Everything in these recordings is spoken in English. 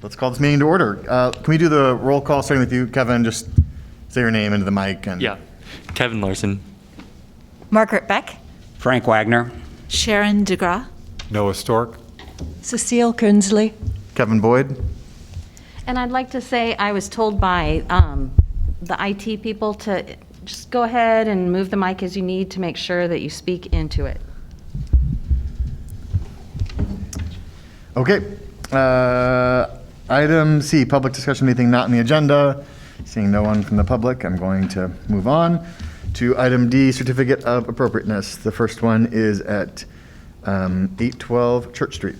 Let's call this meeting to order. Can we do the roll call starting with you, Kevin? Just say your name into the mic. And Yeah. Kevin Larson. Margaret Beck. Frank Wagner. Sharon DeGraw. Noah Stork. Cecile Künzli. Kevin Boyd. And I'd like to say I was told by the IT people to just go ahead and move the mic as you need to make sure that you speak into it. Okay. Item C, public discussion, anything not on the agenda. Seeing no one from the public, I'm going to move on to item D, certificate of appropriateness. The first one is at 812 Church Street.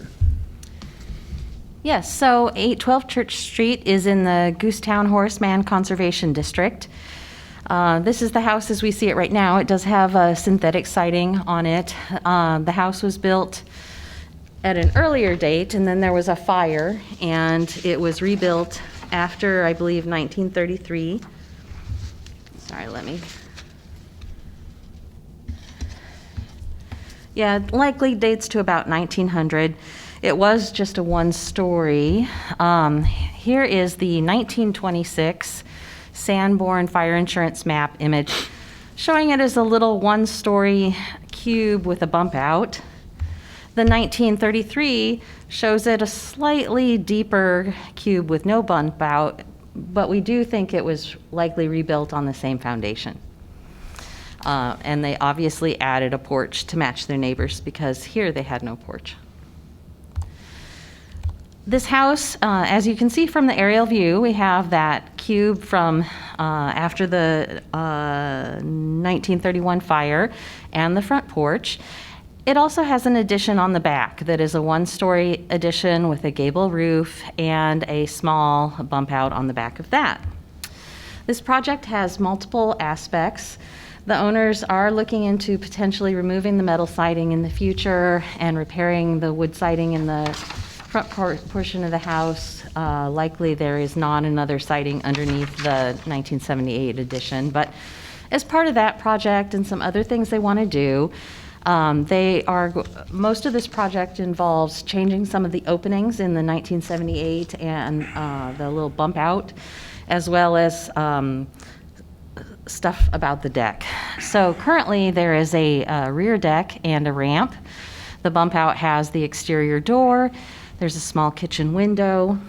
Yes, so 812 Church Street is in the Goosetown Horseman Conservation District. This is the house as we see it right now. It does have a synthetic siding on it. The house was built at an earlier date, and then there was a fire, and it was rebuilt after, I believe, 1933. Sorry, let me. Yeah, likely dates to about 1900. It was just a one-story. Here is the 1926 Sanborn fire insurance map image, showing it as a little one-story cube with a bump out. The 1933 shows it a slightly deeper cube with no bump out, but we do think it was likely rebuilt on the same foundation. And they obviously added a porch to match their neighbors because here they had no porch. This house, as you can see from the aerial view, we have that cube from after the 1931 fire and the front porch. It also has an addition on the back that is a one-story addition with a gable roof and a small bump out on the back of that. This project has multiple aspects. The owners are looking into potentially removing the metal siding in the future and repairing the wood siding in the front portion of the house. Likely there is not another siding underneath the 1978 addition, but as part of that project and some other things they want to do, most of this project involves changing some of the openings in the 1978 and the little bump out, as well as stuff about the deck. So currently there is a rear deck and a ramp. The bump out has the exterior door. There's a small kitchen window.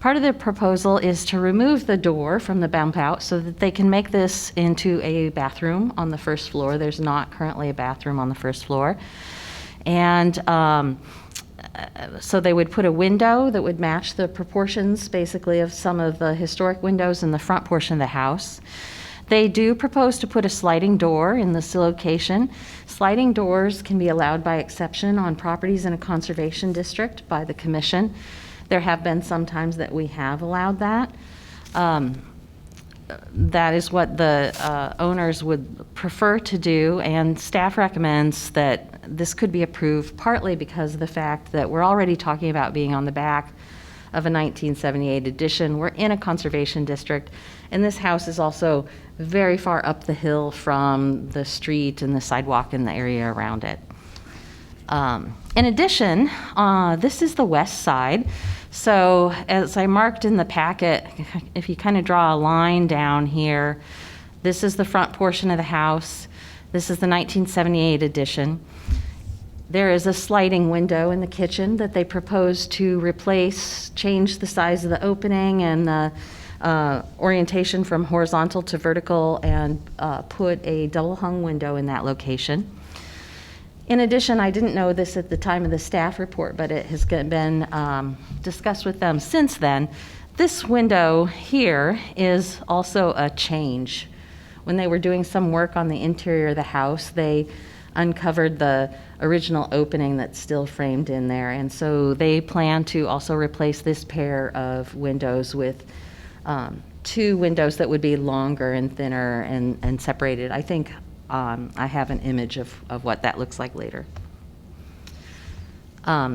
Part of the proposal is to remove the door from the bump out so that they can make this into a bathroom on the first floor. There's not currently a bathroom on the first floor. And so they would put a window that would match the proportions, basically, of some of the historic windows in the front portion of the house. They do propose to put a sliding door in this location. Sliding doors can be allowed by exception on properties in a conservation district by the commission. There have been some times that we have allowed that. That is what the owners would prefer to do, and staff recommends that this could be approved partly because of the fact that we're already talking about being on the back of a 1978 addition. We're in a conservation district, and this house is also very far up the hill from the street and the sidewalk in the area around it. In addition, this is the west side. So as I marked in the packet, if you kind of draw a line down here, this is the front portion of the house. This is the 1978 addition. There is a sliding window in the kitchen that they propose to replace, change the size of the opening and the orientation from horizontal to vertical, and put a double hung window in that location. In addition, I didn't know this at the time of the staff report, but it has been discussed with them since then. This window here is also a change. When they were doing some work on the interior of the house, they uncovered the original opening that's still framed in there, and so they plan to also replace this pair of windows with two windows that would be longer and thinner and separated. I think I have an image of what that looks like later.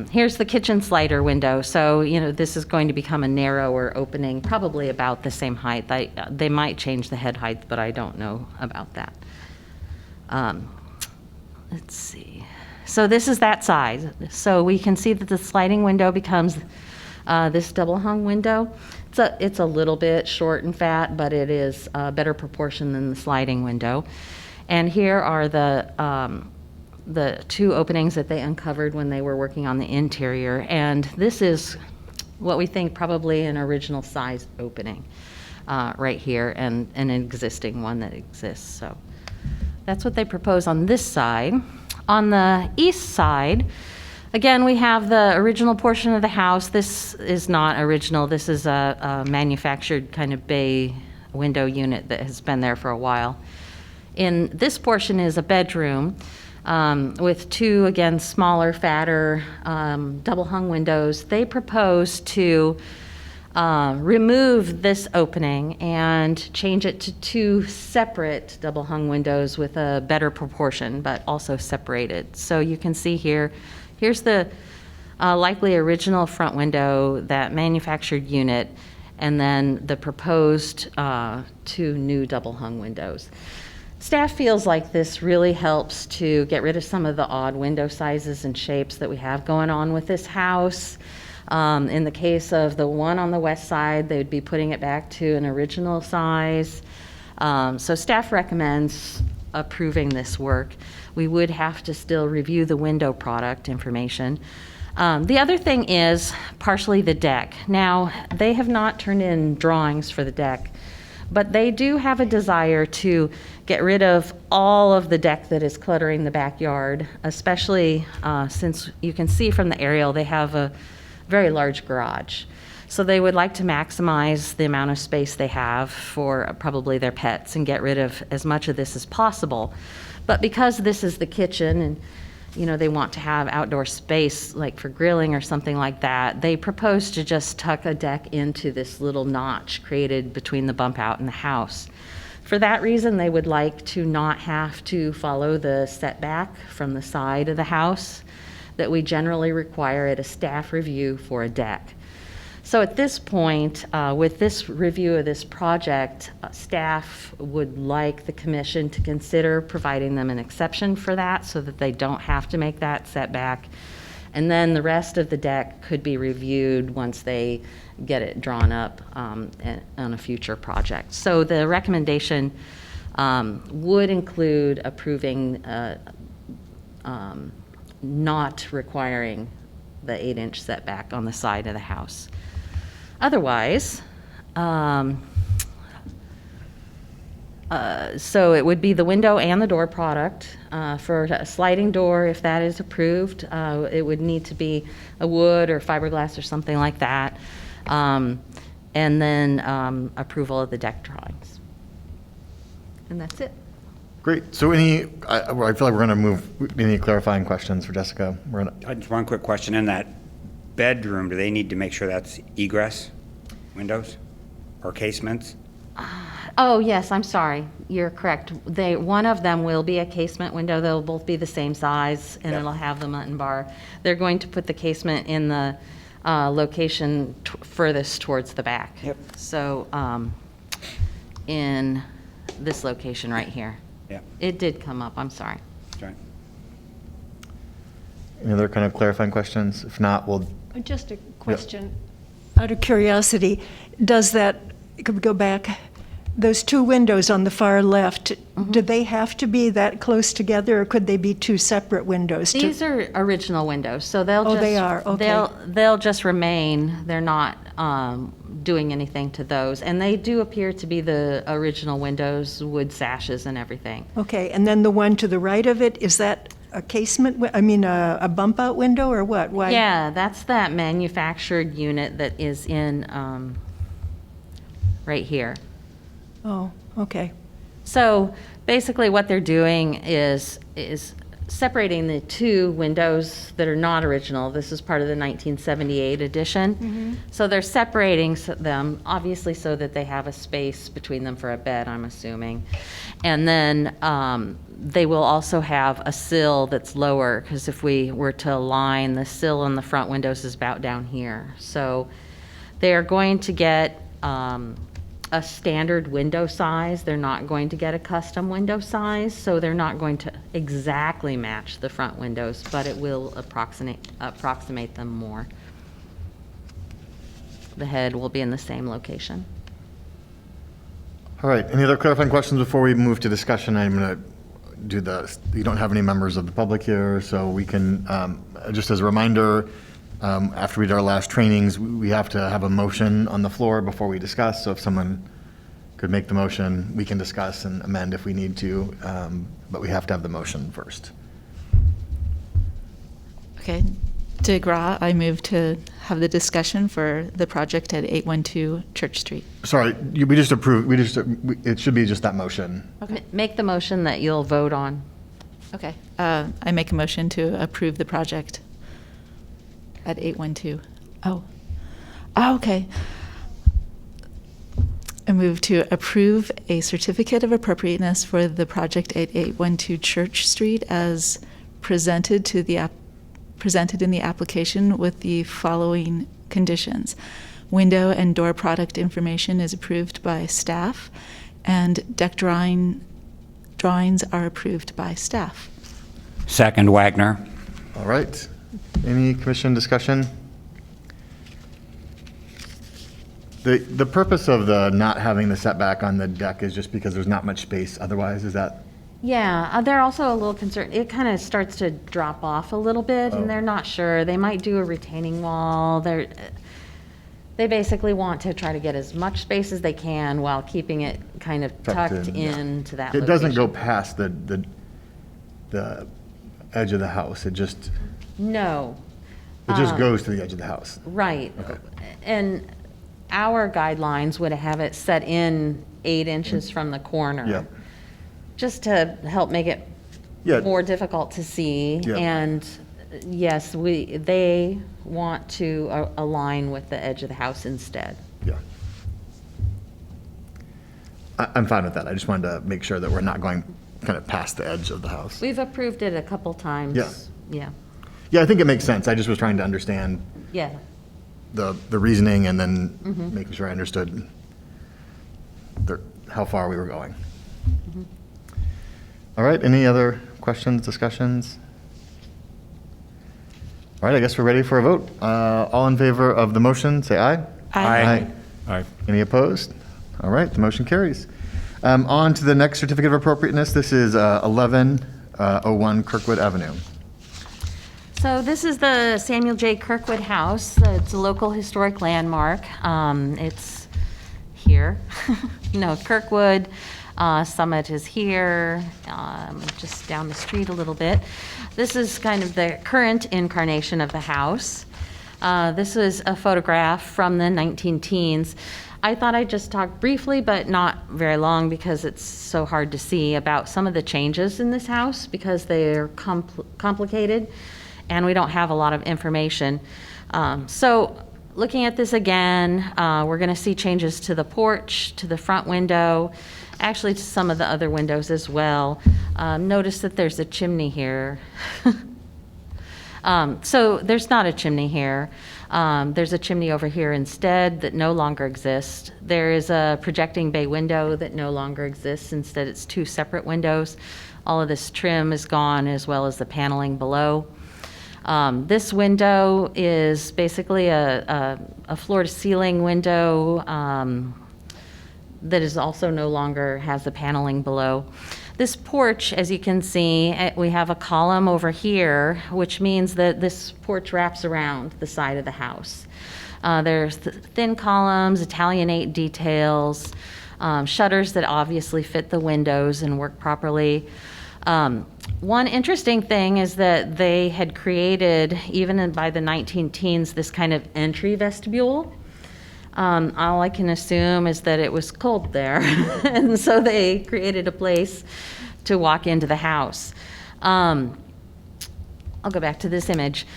Here's the kitchen slider window. So, this is going to become a narrower opening, probably about the same height. They might change the head height, but I don't know about that. Let's see. So this is that size. So we can see that the sliding window becomes this double hung window. It's a little bit short and fat, but it is a better proportion than the sliding window. And here are the two openings that they uncovered when they were working on the interior. And this is what we think probably an original size opening right here, and an existing one that exists. So that's what they propose on this side. On the east side, again, we have the original portion of the house. This is not original. This is a manufactured kind of bay window unit that has been there for a while. In this portion is a bedroom with two, again, smaller, fatter, double hung windows. They propose to remove this opening and change it to two separate double hung windows with a better proportion, but also separated. So you can see here, here's the likely original front window, that manufactured unit, and then the proposed two new double hung windows. Staff feels like this really helps to get rid of some of the odd window sizes and shapes that we have going on with this house. In the case of the one on the west side, they would be putting it back to an original size. So staff recommends approving this work. We would have to still review the window product information. The other thing is partially the deck. Now, they have not turned in drawings for the deck, but they do have a desire to get rid of all of the deck that is cluttering the backyard, especially since you can see from the aerial they have a very large garage. So they would like to maximize the amount of space they have for probably their pets and get rid of as much of this as possible. But because this is the kitchen and they want to have outdoor space like for grilling or something like that, they propose to just tuck a deck into this little notch created between the bump out and the house. For that reason, they would like to not have to follow the setback from the side of the house that we generally require at a staff review for a deck. So at this point, with this review of this project, staff would like the commission to consider providing them an exception for that so that they don't have to make that setback. And then the rest of the deck could be reviewed once they get it drawn up on a future project. So the recommendation would include approving not requiring the 8-inch setback on the side of the house. Otherwise, so it would be the window and the door product. For a sliding door, if that is approved, it would need to be a wood or fiberglass or something like that. And then approval of the deck drawings. And that's it. Great. So I feel like we're going to move, any clarifying questions for Jessica? Just one quick question. In that bedroom, do they need to make sure that's egress windows or casements? Oh, yes, I'm sorry. You're correct. One of them will be a casement window. They'll both be the same size, and Yep. it'll have the mutton bar. They're going to put the casement in the location furthest towards the back. Yep. So in this location right here. Yeah. It did come up, I'm sorry. Right. Any other kind of clarifying questions? If not, we'll, Just a question, out of curiosity, could we go back, those two windows on the far left, do they have to be that close together, or could they be two separate windows? These are original windows, so they'll Oh, just... they are, okay. They'll just remain. They're not doing anything to those. And they do appear to be the original windows, wood sashes and everything. Okay, and then the one to the right of it, is that a casement, a bump out window, or what? Why? Yeah, that's that manufactured unit that is in right here. Oh, okay. So basically what they're doing is separating the two windows that are not original. This is part of the 1978 edition. So they're separating them, obviously so that they have a space between them for a bed, I'm assuming. And then they will also have a sill that's lower, because if we were to align, the sill on the front windows is about down here. So they are going to get a standard window size. They're not going to get a custom window size, so they're not going to exactly match the front windows, but it will approximate them more. the head will be in the same location. All right, any other clarifying questions before we move to discussion? I'm going to do you don't have any members of the public here, so we can, just as a reminder, after we did our last trainings, we have to have a motion on the floor before we discuss, so if someone could make the motion, we can discuss and amend if we need to, but we have to have the motion first. Okay. De Gras, I move to have the discussion for the project at 812 Church Street. Sorry, we just approved, it should be just that motion. Okay. Make the motion that you'll vote on. Okay. I make a motion to approve the project at 812. Oh, okay. I move to approve a certificate of appropriateness for the project at 812 Church Street as presented in the application with the following conditions. Window and door product information is approved by staff, and deck drawings are approved by staff. Second, Wagner. All right, any commission discussion? The purpose of the not having the setback on the deck is just because there's not much space otherwise, is that? Yeah, they're also a little concerned. It kind of starts to drop off a little bit, and they're not sure. They might do a retaining wall. They basically want to try to get as much space as they can while keeping it kind of tucked into that It doesn't go location. past the edge of the house, it just No, goes to the edge of the house. right. Okay. And our guidelines would have it set in 8 inches from the corner. Yeah. Just to help make it Yeah. more difficult to see. Yeah. And yes, they want to align with the edge of the house instead. Yeah. I'm fine with that. I just wanted to make sure that we're not going kind of past the edge of the house. We've approved it a couple times. Yeah. Yeah. Yeah, I think it makes sense. I just was trying to understand Yeah. the reasoning and then making sure I understood how far we were going. All right, any other questions, discussions? All right, I guess we're ready for a vote. All in favor of the motion, say aye. Aye. Aye. Any opposed? All right, the motion carries. On to the next certificate of appropriateness. This is 1101 Kirkwood Avenue. So this is the Samuel J. Kirkwood House. It's a local historic landmark. It's here. No, Kirkwood. Summit is here, just down the street a little bit. This is kind of the current incarnation of the house. This is a photograph from the 19-teens. I thought I'd just talk briefly, but not very long because it's so hard to see, about some of the changes in this house because they're complicated and we don't have a lot of information. So looking at this again, we're going to see changes to the porch, to the front window, actually to some of the other windows as well. Notice that there's a chimney here. So there's not a chimney here. There's a chimney over here instead that no longer exists. There is a projecting bay window that no longer exists. Instead, it's 2 separate windows. All of this trim is gone, as well as the paneling below. This window is basically a floor-to-ceiling window that is also no longer has the paneling below. This porch, as you can see, we have a column over here, which means that this porch wraps around the side of the house. There's thin columns, Italianate details, shutters that obviously fit the windows and work properly. One interesting thing is that they had created, even by the 19-teens, this kind of entry vestibule. All I can assume is that it was cold there, and so they created a place to walk into the house. I'll go back to this image.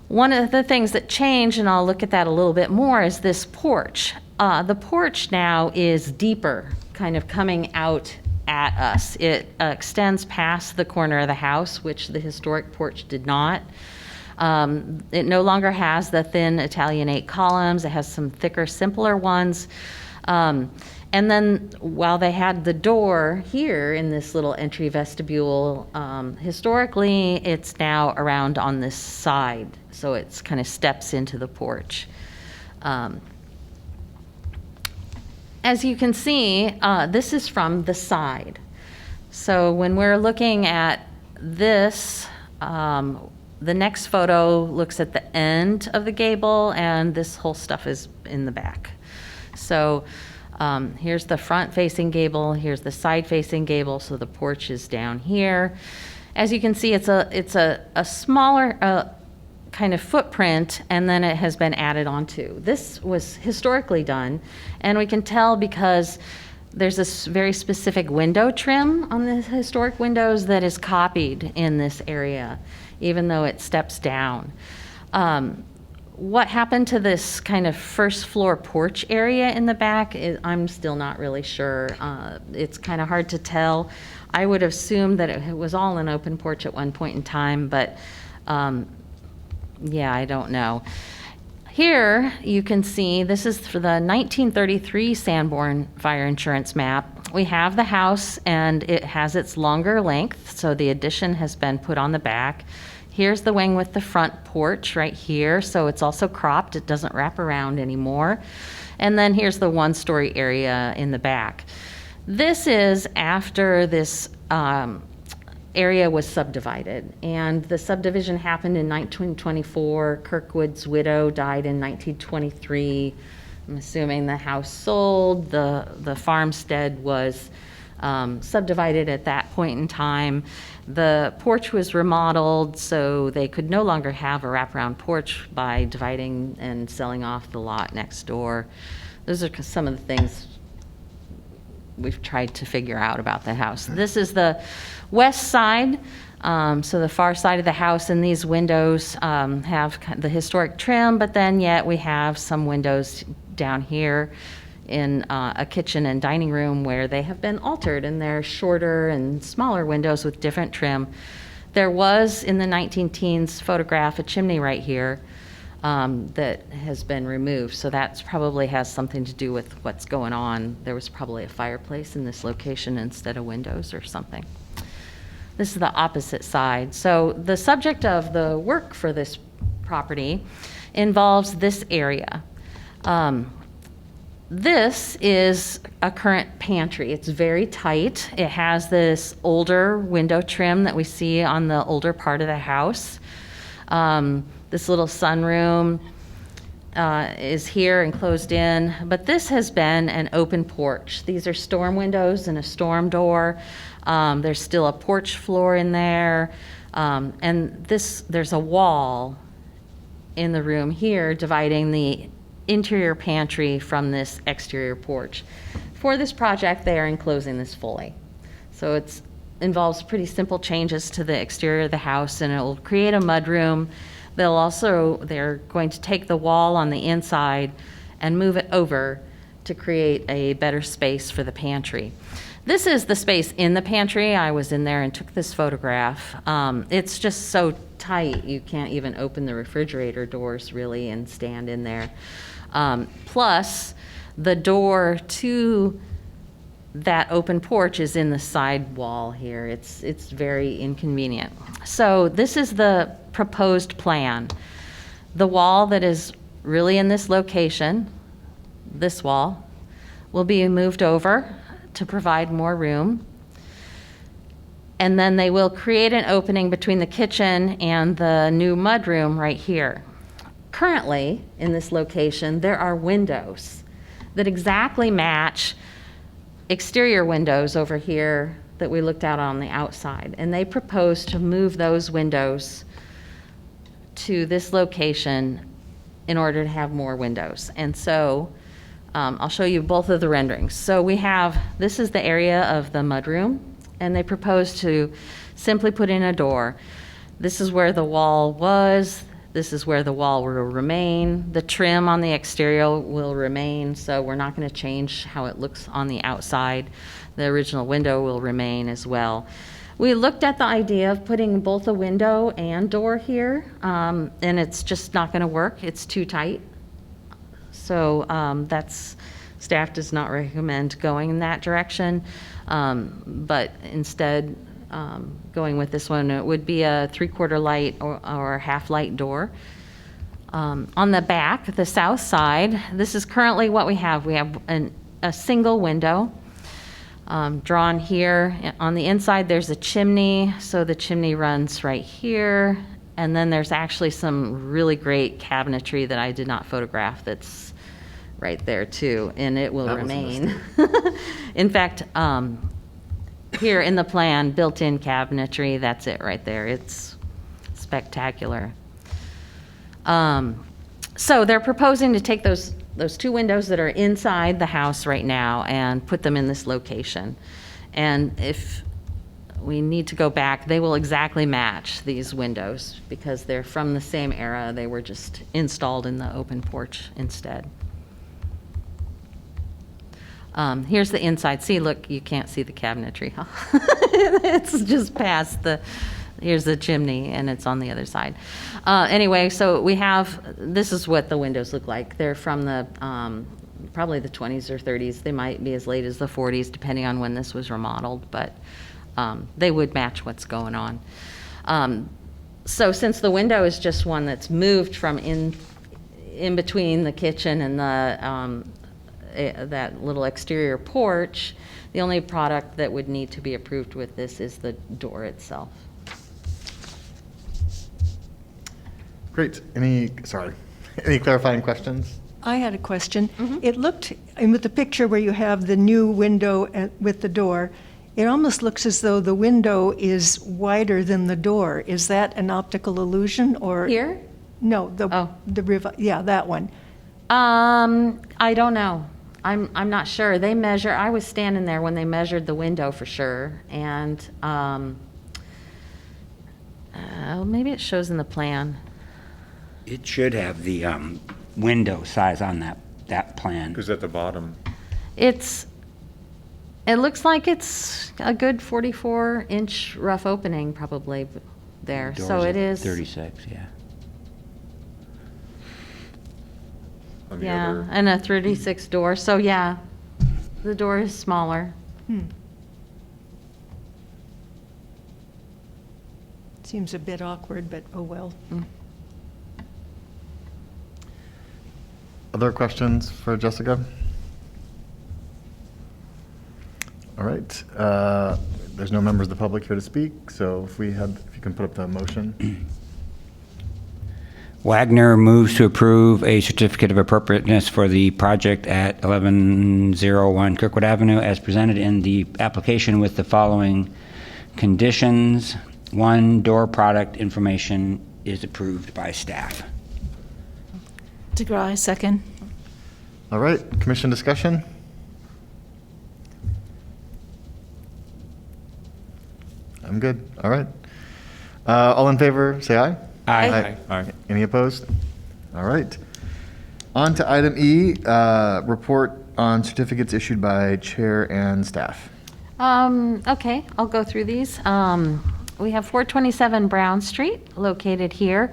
One of the things that changed, and I'll look at that a little bit more, is this porch. The porch now is deeper, kind of coming out at us. It extends past the corner of the house, which the historic porch did not. It no longer has the thin Italianate columns. It has some thicker, simpler ones. And then while they had the door here in this little entry vestibule, historically it's now around on this side. So it's kind of steps into the porch. as you can see, this is from the side. So when we're looking at this, the next photo looks at the end of the gable, and this whole stuff is in the back. So here's the front-facing gable, here's the side-facing gable, so the porch is down here. As you can see, it's a smaller kind of footprint, and then it has been added onto. This was historically done, and we can tell because there's this very specific window trim on the historic windows that is copied in this area, even though it steps down. What happened to this kind of first floor porch area in the back, I'm still not really sure. It's kind of hard to tell. I would assume that it was all an open porch at one point in time, but yeah, I don't know. Here you can see, this is for the 1933 Sanborn fire insurance map. We have the house and it has its longer length, so the addition has been put on the back. Here's the wing with the front porch right here, so it's also cropped. It doesn't wrap around anymore. And then here's the one-story area in the back. This is after this area was subdivided, and the subdivision happened in 1924. Kirkwood's widow died in 1923. I'm assuming the house sold. The farmstead was subdivided at that point in time. The porch was remodeled, so they could no longer have a wraparound porch by dividing and selling off the lot next door. Those are some of the things we've tried to figure out about the house. This is the west side, so the far side of the house, and these windows have the historic trim, but then yet we have some windows down here in a kitchen and dining room where they have been altered, and they're shorter and smaller windows with different trim. There was, in the 19-teens photograph, a chimney right here that has been removed, so that probably has something to do with what's going on. There was probably a fireplace in this location instead of windows or something. This is the opposite side. So the subject of the work for this property involves this area. This is a current pantry. It's very tight. It has this older window trim that we see on the older part of the house. This little sunroom is here and closed in, but this has been an open porch. These are storm windows and a storm door. There's still a porch floor in there, and there's a wall in the room here dividing the interior pantry from this exterior porch. For this project, they are enclosing this fully. So it involves pretty simple changes to the exterior of the house, and it will create a mudroom. They're going to take the wall on the inside and move it over to create a better space for the pantry. This is the space in the pantry. I was in there and took this photograph. It's just so tight, you can't even open the refrigerator doors really and stand in there. Plus, the door to that open porch is in the side wall here. It's very inconvenient. So this is the proposed plan. The wall that is really in this location, this wall, will be moved over to provide more room. And then they will create an opening between the kitchen and the new mudroom right here. Currently, in this location, there are windows that exactly match exterior windows over here that we looked at on the outside. And they propose to move those windows to this location in order to have more windows. And so I'll show you both of the renderings. So this is the area of the mudroom, and they propose to simply put in a door. This is where the wall was. This is where the wall will remain. The trim on the exterior will remain, so we're not going to change how it looks on the outside. The original window will remain as well. We looked at the idea of putting both a window and door here, and it's just not going to work. It's too tight. So staff does not recommend going in that direction, but instead going with this one, it would be a 3/4 light or half light door. On the back, the south side, this is currently what we have. We have an a single window drawn here. On the inside, there's a chimney, so the chimney runs right here. And then there's actually some really great cabinetry that I did not photograph that's right there too, and it will That was a remain. In fact, here in the plan, built-in cabinetry, that's it right there. It's spectacular. So they're proposing to take those two windows that are inside the house right now and put them in this location. And if we need to go back, they will exactly match these windows because they're from the same era. They were just installed in the open porch instead. Here's the inside. See, look, you can't see the cabinetry, huh? It's just past here's the chimney, and it's on the other side. Anyway, so this is what the windows look like. They're from the, probably the 20s or 30s. They might be as late as the 40s, depending on when this was remodeled, but they would match what's going on. So since the window is just one that's moved from in between the kitchen and that little exterior porch, the only product that would need to be approved with this is the door itself. Great. Any clarifying questions? I had a question. It looked, and with the picture where you have the new window with the door, it almost looks as though the window is wider than the door. Is that an optical illusion or? Here? No, Oh. that one. I don't know. I'm not sure. I was standing there when they measured the window for sure, and maybe it shows in the plan. It should have the window size on that plan. Who's at the bottom? It looks like it's a good 44-inch rough opening probably there. So Doors it at is. 36, yeah. On the Yeah, other- and a 36 door. So yeah, the door is smaller. Seems a bit awkward, but oh well. Other questions for Jessica? All right. There's no members of the public here to speak, so if you can put up the motion. Wagner moves to approve a certificate of appropriateness for the project at 1101 Kirkwood Avenue as presented in the application with the following conditions. 1, door product information is approved by staff. DeGraw, second. All right. Commission discussion? I'm good. All right. All in favor, say aye. Aye. Aye. Any opposed? All right. On to item E, report on certificates issued by chair and staff. Okay, I'll go through these. We have 427 Brown Street located here.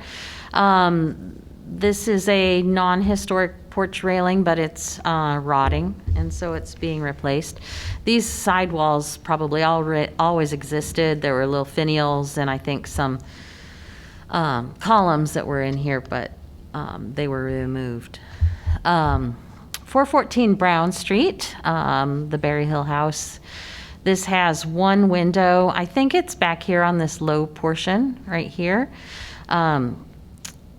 This is a non-historic porch railing, but it's rotting, and so it's being replaced. These sidewalls probably always existed. There were little finials and I think some columns that were in here, but they were removed. 414 Brown Street, the Berry Hill House. This has one window. I think it's back here on this low portion right here.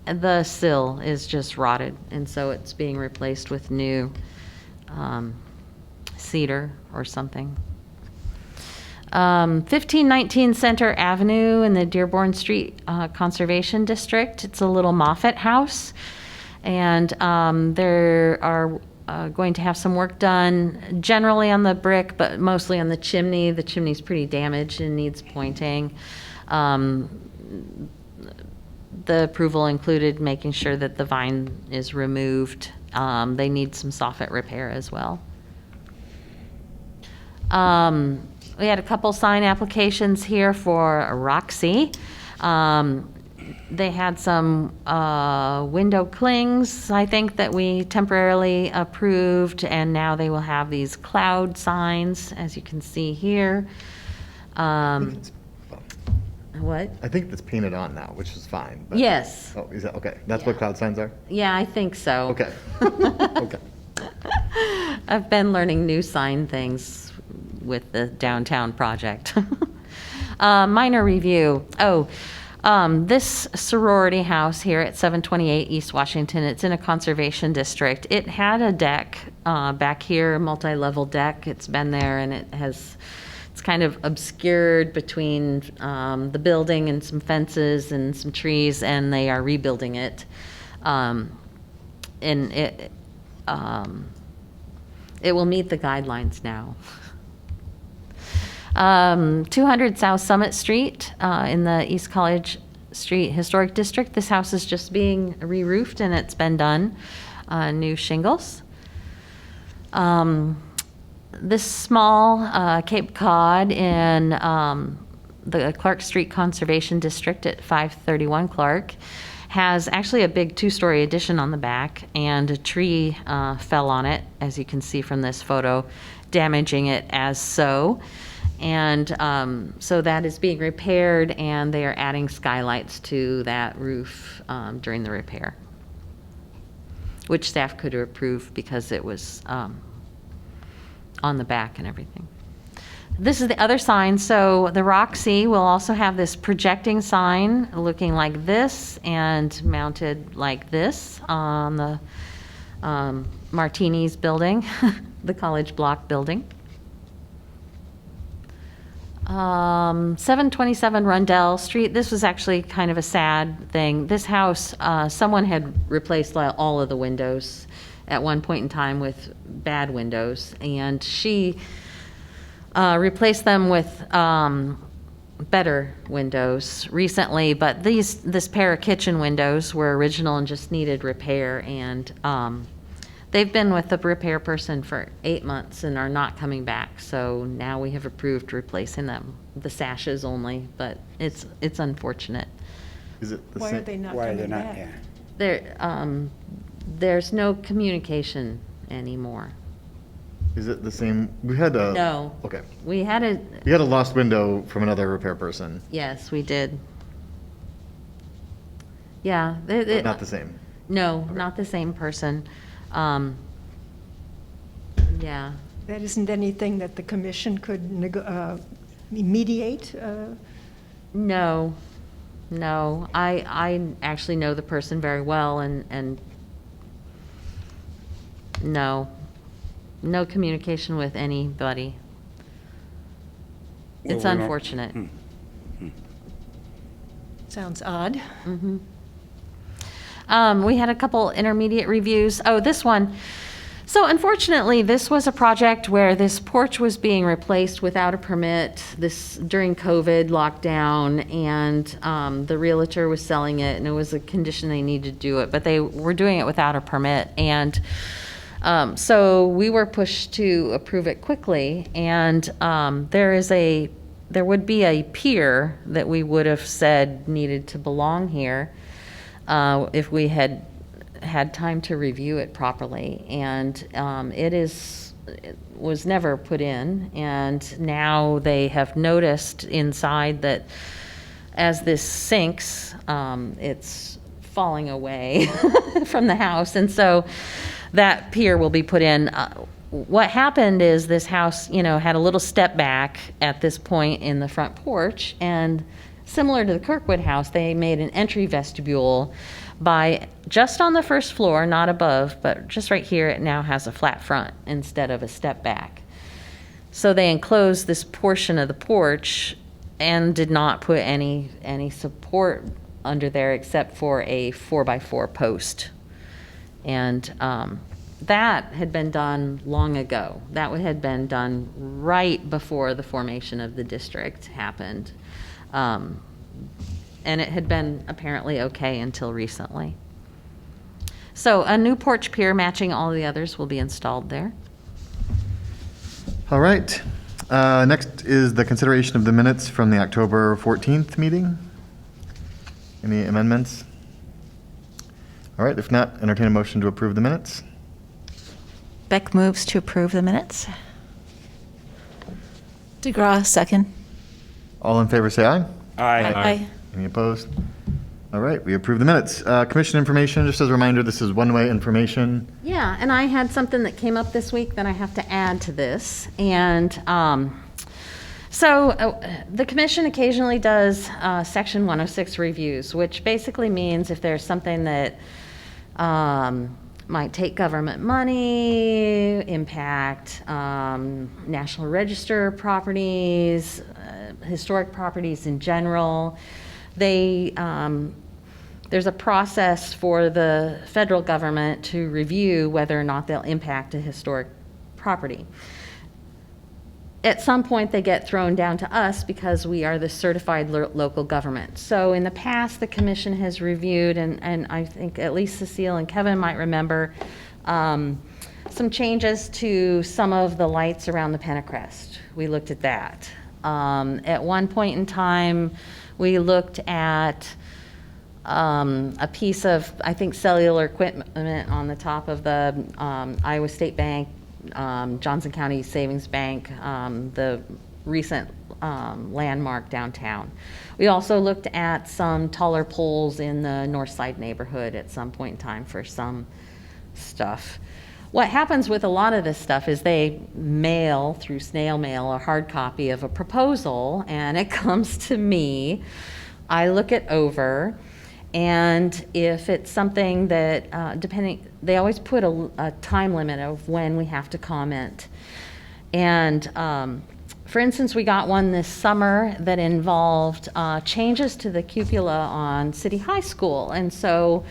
The sill is just rotted, and so it's being replaced with new cedar or something. 1519 Center Avenue in the Dearborn Street Conservation District. It's a little Moffett house, and there are going to have some work done generally on the brick, but mostly on the chimney. The chimney's pretty damaged and needs pointing. The approval included making sure that the vine is removed. They need some soffit repair as well. We had a couple sign applications here for Roxy. They had some window clings, I think, that we temporarily approved, and now they will have these cloud signs, as you can see here. What? I think it's painted on now, which is fine. But, Yes. Oh, is that, okay. That's what cloud signs are? Yeah, I think so. Okay. Okay. I've been learning new sign things with the downtown project. Minor review. This sorority house here at 728 East Washington, it's in a conservation district. It had a deck back here, multi-level deck. It's been there, and it's kind of obscured between the building and some fences and some trees, and they are rebuilding it. And it will meet the guidelines now. 200 South Summit Street in the East College Street Historic District. This house is just being re-roofed, and it's been done. New shingles. This small Cape Cod in the Clark Street Conservation District at 531 Clark has actually a big 2-story addition on the back, and a tree fell on it, as you can see from this photo, damaging it as so. And so that is being repaired, and they are adding skylights to that roof during the repair, which staff could approve because it was on the back and everything. This is the other sign. So the Roxy will also have this projecting sign looking like this and mounted like this on the Martinis building, the College Block building. 727 Rundell Street. This was actually kind of a sad thing. This house, someone had replaced all of the windows at one point in time with bad windows, and she replaced them with better windows recently, but this pair of kitchen windows were original and just needed repair, and they've been with the repair person for 8 months and are not coming back. So now we have approved replacing them, the sashes only, but it's unfortunate. Is it the Why are same? they not Why are coming they not? back? Yeah. There's no communication anymore. Is it the same? We had a. No. Okay. We had a, We had a lost window from another repair person, yes, we did. Yeah. but not the same. No, not the same person. Yeah. That isn't anything that the commission could mediate? No, I actually know the person very well, and no communication with anybody. It's Well, we don't- unfortunate. Sounds odd. We had a couple intermediate reviews. Oh, this one. So unfortunately, this was a project where this porch was being replaced without a permit during COVID lockdown, and the realtor was selling it, and it was a condition they needed to do it, but they were doing it without a permit. And so we were pushed to approve it quickly, and there would be a pier that we would have said needed to belong here if we had time to review it properly, and it was never put in, and now they have noticed inside that as this sinks, it's falling away from the house, and so that pier will be put in. What happened is this house, had a little step back at this point in the front porch, and similar to the Kirkwood house, they made an entry vestibule by just on the first floor, not above, but just right here, it now has a flat front instead of a step back. So they enclosed this portion of the porch and did not put any support under there except for a 4x4 post. And that had been done long ago. That had been done right before the formation of the district happened. And it had been apparently okay until recently. So a new porch pier matching all the others will be installed there. All right. Next is the consideration of the minutes from the October 14th meeting. Any amendments? All right, if not, entertain a motion to approve the minutes. Beck moves to approve the minutes. DeGraw, second. All in favor, say aye. Aye. Aye. Any opposed? All right, we approve the minutes. Commission information, just as a reminder, this is one-way information. Yeah, and I had something that came up this week that I have to add to this. And the commission occasionally does Section 106 reviews, which basically means if there's something that might take government money, impact National Register properties, historic properties in general, there's a process for the federal government to review whether or not they'll impact a historic property. At some point, they get thrown down to us because we are the certified local government. So in the past, the commission has reviewed, and I think at least Cecile and Kevin might remember, some changes to some of the lights around the Pentecrest. We looked at that. At one point in time, we looked at a piece of, I think, cellular equipment on the top of the Iowa State Bank, Johnson County Savings Bank, the recent landmark downtown. We also looked at some taller poles in the North Side neighborhood at some point in time for some stuff. What happens with a lot of this stuff is they mail through snail mail a hard copy of a proposal, and it comes to me. I look it over, and if it's something that, they always put a time limit of when we have to comment. And for instance, we got one this summer that involved changes to the Cupula on City High School. And so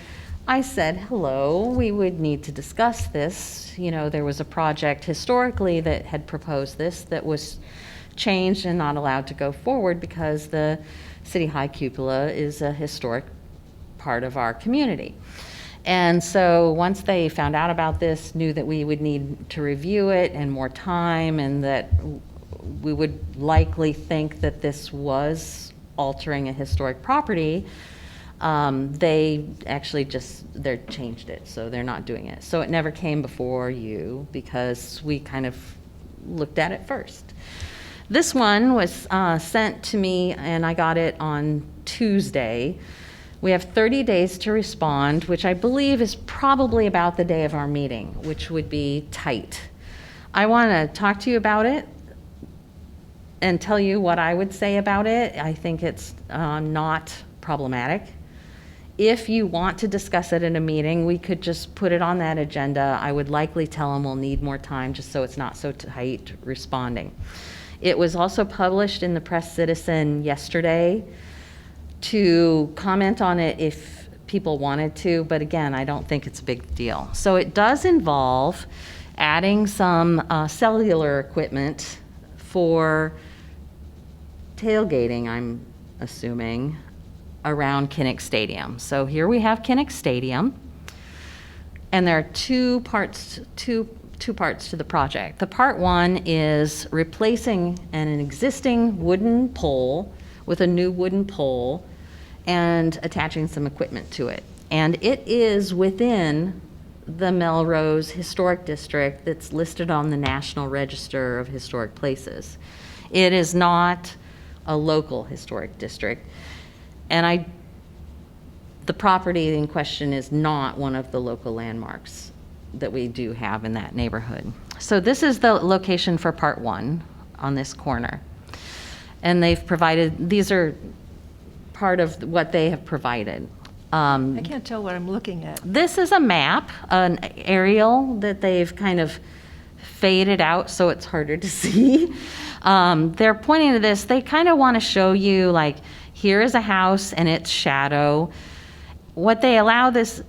I said, hello, we would need to discuss this. You know, there was a project historically that had proposed this that was changed and not allowed to go forward because the City High Cupula is a historic part of our community. And so once they found out about this, knew that we would need to review it and more time, and that we would likely think that this was altering a historic property, they actually they changed it, so they're not doing it. So it never came before you because we kind of looked at it first. This one was sent to me, and I got it on Tuesday. We have 30 days to respond, which I believe is probably about the day of our meeting, which would be tight. I want to talk to you about it and tell you what I would say about it. I think it's not problematic. If you want to discuss it in a meeting, we could just put it on that agenda. I would likely tell them we'll need more time just so it's not so tight responding. It was also published in the Press Citizen yesterday to comment on it if people wanted to, but again, I don't think it's a big deal. So it does involve adding some cellular equipment for tailgating, I'm assuming, around Kinnick Stadium. So here we have Kinnick Stadium, and there are two parts to the project. The part one is replacing an existing wooden pole with a new wooden pole and attaching some equipment to it. And it is within the Melrose Historic District that's listed on the National Register of Historic Places. It is not a local historic district. And the property in question is not one of the local landmarks that we do have in that neighborhood. So this is the location for part one on this corner. And they've provided, these are part of what they have provided. I can't tell what I'm looking at. This is a map, an aerial that they've kind of faded out so it's harder to see. They're pointing to this. They kind of want to show you, like, here is a house and its shadow. What they allow this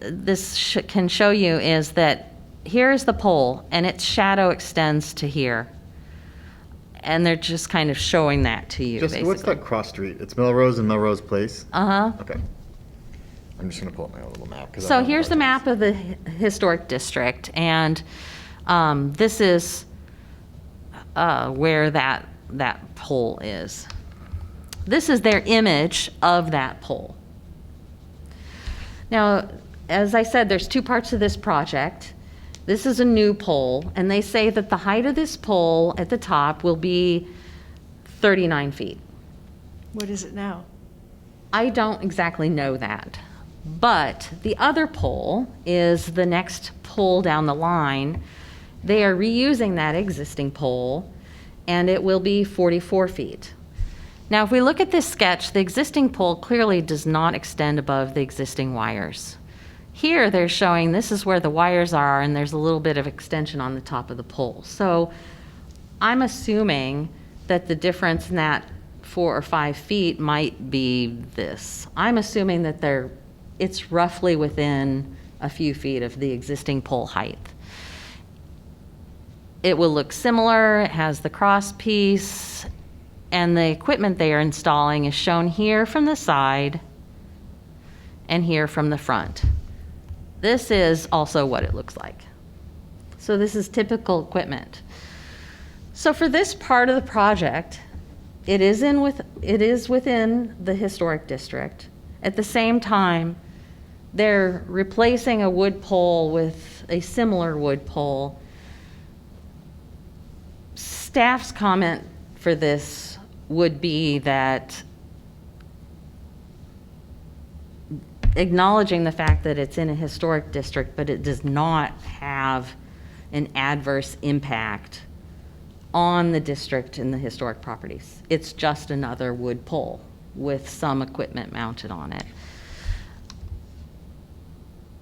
can show you is that here is the pole and its shadow extends to here. And they're just kind of showing that to you, Just, basically. what's that cross street? It's Melrose and Melrose Place? Uh-huh. Okay. I'm just going to pull up my own little map. 'cause I So don't know here's what the it is. map of the historic district, and this is where that pole is. This is their image of that pole. Now, as I said, there's two parts to this project. This is a new pole, and they say that the height of this pole at the top will be 39 feet. What is it now? I don't exactly know that. But the other pole is the next pole down the line. They are reusing that existing pole, and it will be 44 feet. Now, if we look at this sketch, the existing pole clearly does not extend above the existing wires. Here, they're showing this is where the wires are, and there's a little bit of extension on the top of the pole. So I'm assuming that the difference in that 4 or 5 feet might be this. I'm assuming that it's roughly within a few feet of the existing pole height. It will look similar. It has the cross piece, and the equipment they are installing is shown here from the side and here from the front. This is also what it looks like. So this is typical equipment. So for this part of the project, it is within the historic district. At the same time, they're replacing a wood pole with a similar wood pole. Staff's comment for this would be that acknowledging the fact that it's in a historic district, but it does not have an adverse impact on the district and the historic properties. It's just another wood pole with some equipment mounted on it.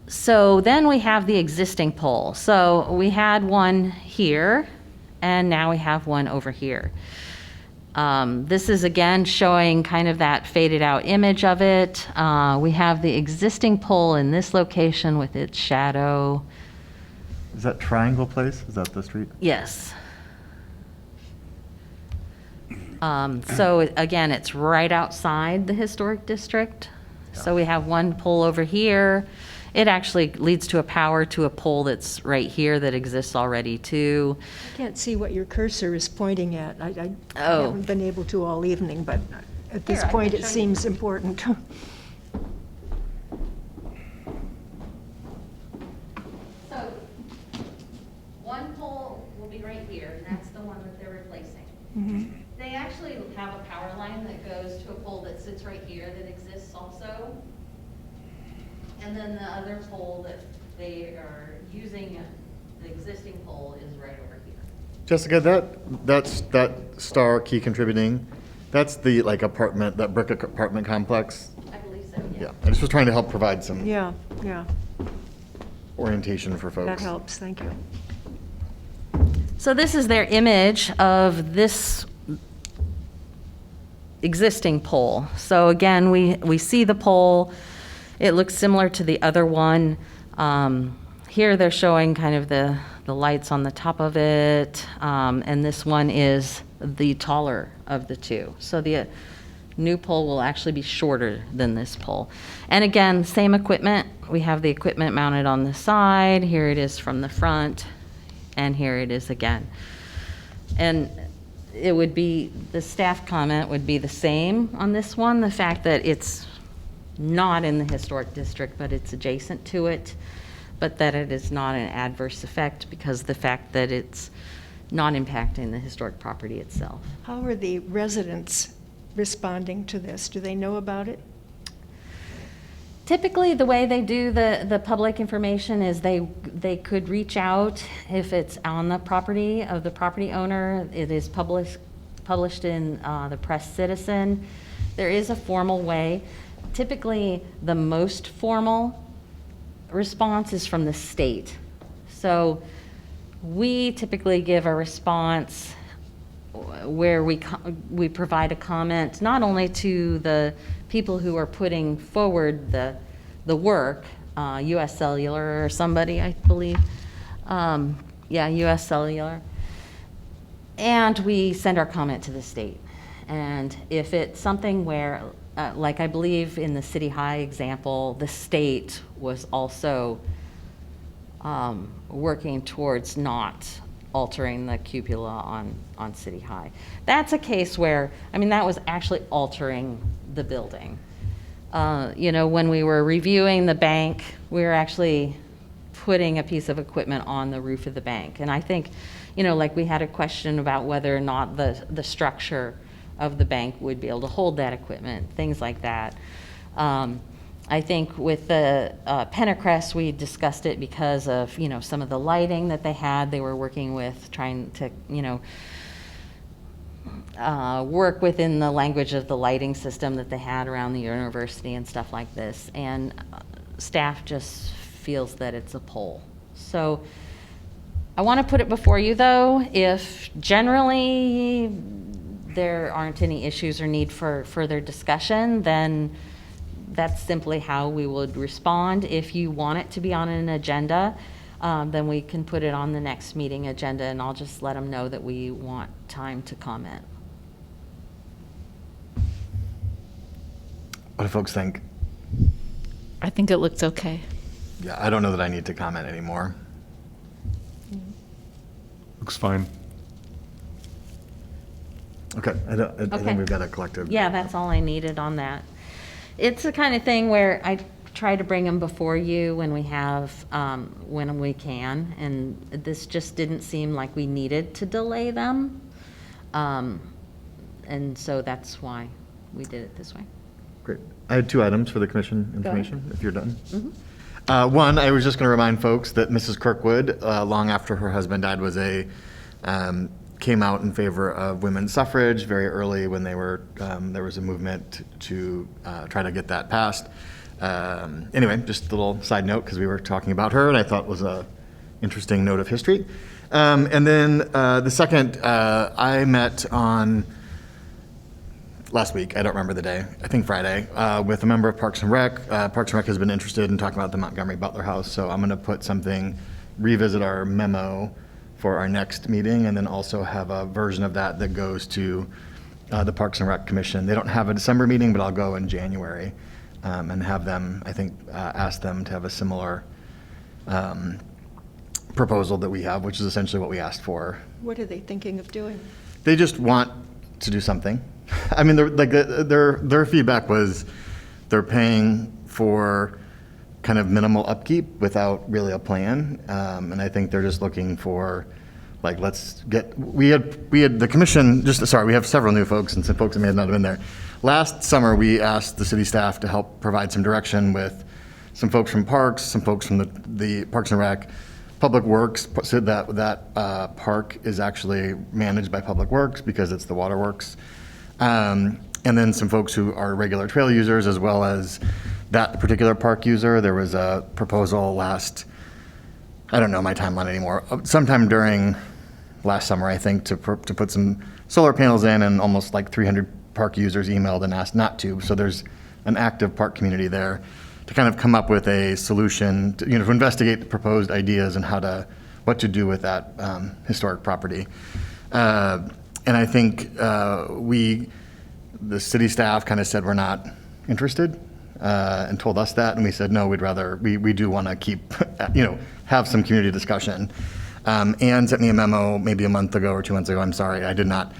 So then we have the existing pole. So we had one here, and now we have one over here. This is again showing kind of that faded out image of it. We have the existing pole in this location with its shadow. Is that Triangle Place? Is that the street? Yes. So again, it's right outside the historic district. So we have one pole over here. It actually leads to a power to a pole that's right here that exists already too. I can't see what your cursor is pointing at. I Oh. haven't been able to all evening, but at this Here, I point, can it show you. seems important. So one pole will be right here, and that's the one that they're replacing. They actually have a power line that goes to a pole that sits right here that exists also. And then the other pole that they are using, the existing pole, is right over here. Jessica, that star key contributing, that's the like apartment, that brick apartment complex? I believe so, Yeah, yeah. I just was trying to help provide some Yeah, orientation for folks. that helps, thank you. So this is their image of this existing pole. So again, we see the pole. It looks similar to the other one. Here they're showing kind of the lights on the top of it, and this one is the taller of the two. So the new pole will actually be shorter than this pole. And again, same equipment. We have the equipment mounted on the side. Here it is from the front, and here it is again. And it would be, the staff comment would be the same on this one, the fact that it's not in the historic district, but it's adjacent to it, but that it is not an adverse effect because the fact that it's not impacting the historic property itself. How are the residents responding to this? Do they know about it? Typically, the way they do the public information is they could reach out if it's on the property of the property owner. It is published in the Press Citizen. There is a formal way. Typically, the most formal response is from the state. So we typically give a response where we provide a comment not only to the people who are putting forward the work, U.S. Cellular or somebody, I believe. U.S. Cellular. And we send our comment to the state. And if it's something where, like I believe in the City High example, the state was also working towards not altering the cupola on City High. That's a case where, I mean, that was actually altering the building. When we were reviewing the bank, we were actually putting a piece of equipment on the roof of the bank. And I think, like we had a question about whether or not the structure of the bank would be able to hold that equipment, things like that. I think with the Penacrest, we discussed it because of, some of the lighting that they had. They were working with trying to, work within the language of the lighting system that they had around the university and stuff like this. And staff just feels that it's a pole. So I want to put it before you, though. If generally there aren't any issues or need for further discussion, then that's simply how we would respond. If you want it to be on an agenda, then we can put it on the next meeting agenda, and I'll just let them know that we want time to comment. What do folks think? I think it looked okay. Yeah, I don't know that I need to comment anymore. Looks fine. Okay, I Okay. think we've got a collective. Yeah, that's all I needed on that. It's the kind of thing where I try to bring them before you when we have, when we can, and this just didn't seem like we needed to delay them. And so that's why we did it this way. Great. I had 2 items for the commission information, if you're done. Mm-hmm. One, I was just going to remind folks that Mrs. Kirkwood, long after her husband died, came out in favor of women's suffrage very early when there was a movement to try to get that passed. Anyway, just a little side note because we were talking about her, and I thought was a interesting note of history. And then the second, I met on last week, I don't remember the day, I think Friday, with a member of Parks and Rec. Parks and Rec has been interested in talking about the Montgomery Butler House, so I'm going to revisit our memo for our next meeting, and then also have a version of that that goes to the Parks and Rec Commission. They don't have a December meeting, but I'll go in January and have them, I think, ask them to have a similar proposal that we have, which is essentially what we asked for. What are they thinking of doing? They just want to do something. I mean, their feedback was they're paying for kind of minimal upkeep without really a plan, and I think they're just looking for, like, we had the commission, we have several new folks and some folks that may have not been there. Last summer, we asked the city staff to help provide some direction with some folks from Parks, some folks from the Parks and Rec. Public Works said that park is actually managed by Public Works because it's the waterworks. And then some folks who are regular trail users, as well as that particular park user. There was a proposal I don't know my timeline anymore, sometime during last summer, I think, to put some solar panels in, and almost like 300 park users emailed and asked not to. So there's an active park community there to kind of come up with a solution, to investigate the proposed ideas and what to do with that historic property. And I think the city staff kind of said we're not interested, and told us that, and we said no, we do want to keep, have some community discussion. Anne sent me a memo maybe a month ago or 2 months ago. I'm sorry, I did not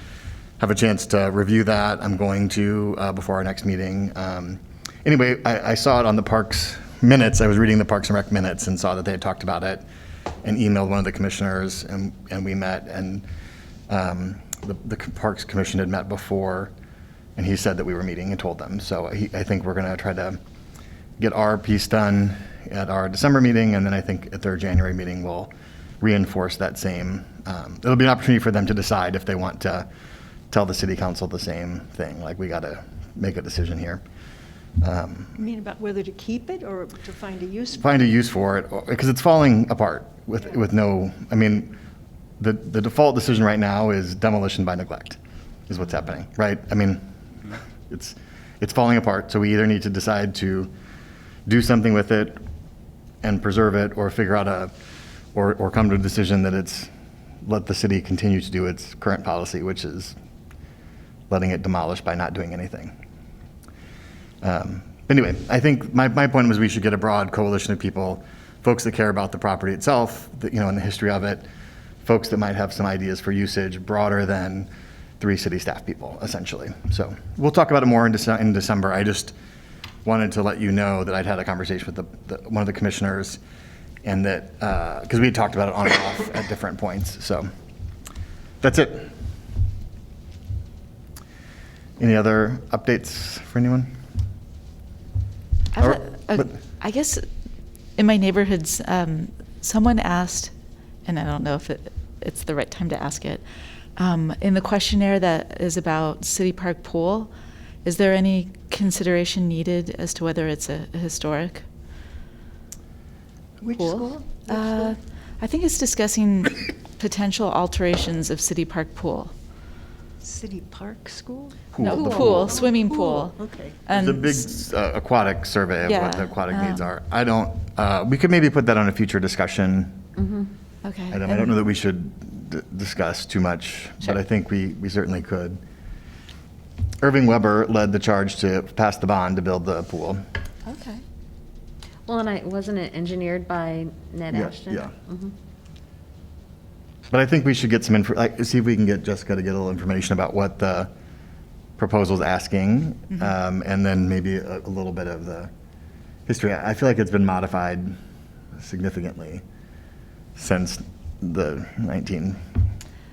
have a chance to review that. I'm going to before our next meeting. Anyway, I saw it on the Parks minutes. I was reading the Parks and Rec minutes and saw that they had talked about it, and emailed one of the commissioners, and we met, and the Parks Commission had met before, and he said that we were meeting and told them. So I think we're going to try to get our piece done at our December meeting, and then I think at their January meeting we'll reinforce that same. It'll be an opportunity for them to decide if they want to tell the city council the same thing, like we got to make a decision here. You mean about whether to keep it or to find a use for it? Find a use for it, because it's falling apart with no, I mean, the default decision right now is demolition by neglect is what's happening, right? I mean, it's falling apart, so we either need to decide to do something with it and preserve it, or figure out or come to a decision that let the city continue to do its current policy, which is letting it demolish by not doing anything. Anyway, I think my point was we should get a broad coalition of people, folks that care about the property itself, and the history of it, folks that might have some ideas for usage broader than 3 city staff people, essentially. So we'll talk about it more in December. I just wanted to let you know that I'd had a conversation with one of the commissioners, and that, because we had talked about it on and off at different points. So that's it. Any other updates for anyone? I have Or- but- I guess in my neighborhoods, someone asked, and I don't know if it's the right time to ask it, in the questionnaire that is about City Park Pool, is there any consideration needed as to whether it's a historic Which pool? school? I think it's discussing potential alterations of City Park Pool. City Park School? No, The pool, swimming pool. Okay. And The big aquatic survey of what the Yeah, aquatic needs are. I don't, we could maybe put that on a future discussion Okay. item. I don't know that we should discuss too much, but I think we certainly could. Irving Weber led the charge to pass the bond to build the pool. Okay. Well, and wasn't it engineered by Ned Yeah, Ashton? yeah. But I think we should get some see if we can get Jessica to get a little information about what the proposal's asking, and then maybe a little bit of the history. I feel like it's been modified significantly since the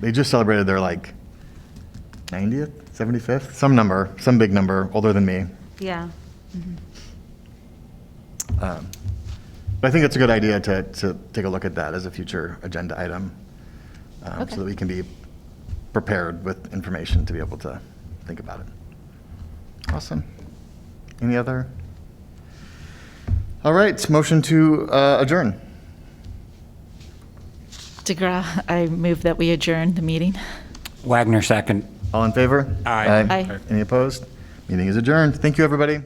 they just celebrated their 90th, 75th, some big number, older than me. Yeah. But I think it's a good idea to take a look at that as a future agenda item, Okay. so that we can be prepared with information to be able to think about it. Awesome. Any other? All right, motion to adjourn. DeGraw, I move that we adjourn the meeting. Wagner, second. All in favor? Aye. Aye. Any opposed? Meeting is adjourned. Thank you, everybody.